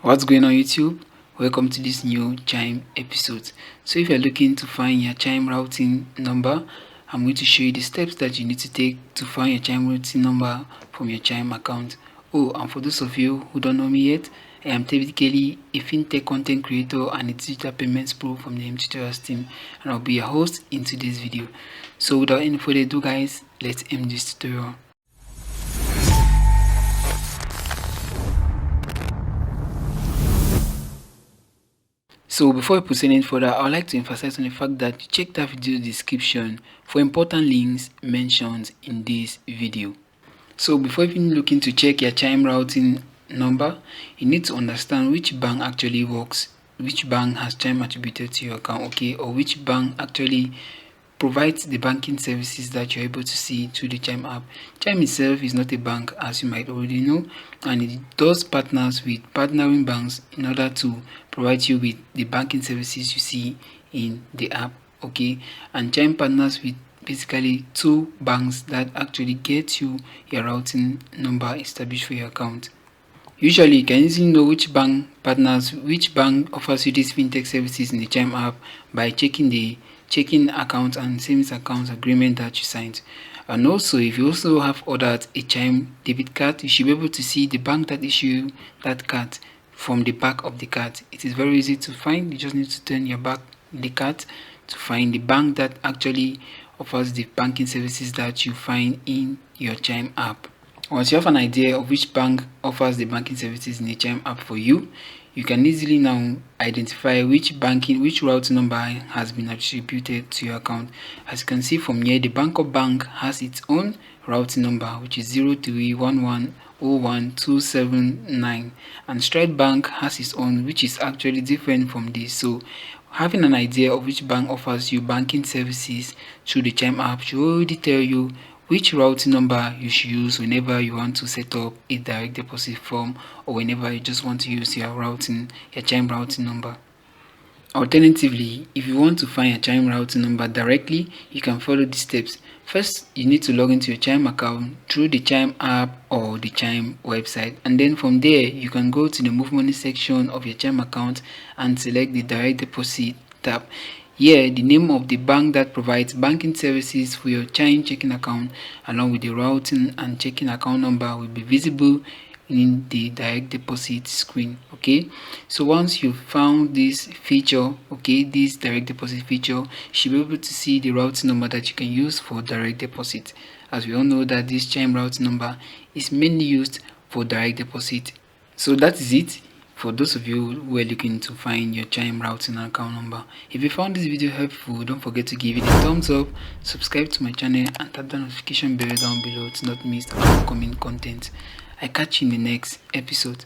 What's going on YouTube? Welcome to this new Chime episode. So if you're looking to find your Chime routing number, I'm going to show you the steps that you need to take to find your Chime routing number from your Chime account. Oh, and for those of you who don't know me yet, I am typically a fintech content creator and a digital payments pro from the tutorials team, and I'll be your host in today's video. So without any further ado guys, let's end this tutorial. So before we proceed any further, I would like to emphasize on the fact that you check that video description for important links mentioned in this video. So before even looking to check your Chime routing number, you need to understand which bank actually works, which bank has Chime attributed to your account, okay, or which bank actually provides the banking services that you're able to see through the Chime app. Chime itself is not a bank, as you might already know, and it does partners with partnering banks in order to provide you with the banking services you see in the app, okay. And Chime partners with basically two banks that actually get you your routing number established for your account. Usually you can easily know which bank offers you these fintech services in the Chime app by checking the checking account and savings account agreement that you signed. And also, if you also have ordered a Chime debit card, you should be able to see the bank that issue that card from the back of the card. It is very easy to find. You just need to turn your back the card to find the bank that actually offers the banking services that you find in your Chime app. Once you have an idea of which bank offers the banking services in the Chime app for you, you can easily now identify which routing number has been attributed to your account. As you can see from here, the Bancorp Bank has its own routing number, which is 0311011279, and Stride Bank has its own, which is actually different from this. So having an idea of which bank offers you banking services through the Chime app should already tell you which routing number you should use whenever you want to set up a direct deposit form, or whenever you just want to use your Chime routing number. Alternatively, if you want to find your Chime routing number directly, you can follow these steps. First, you need to log into your Chime account through the Chime app or the Chime website, and then from there you can go to the Move Money section of your Chime account and select the direct deposit tab. Here, the name of the bank that provides banking services for your Chime checking account along with the routing and checking account number will be visible in the direct deposit screen, okay. So once you've found this feature, okay, this direct deposit feature, you should be able to see the routing number that you can use for direct deposit, as we all know that this Chime routing number is mainly used for direct deposit. So that is it for those of you who are looking to find your Chime routing account number. If you found this video helpful, don't forget to give it a thumbs up, subscribe to my channel, and tap the notification bell down below to not miss our upcoming content. I catch you in the next episode.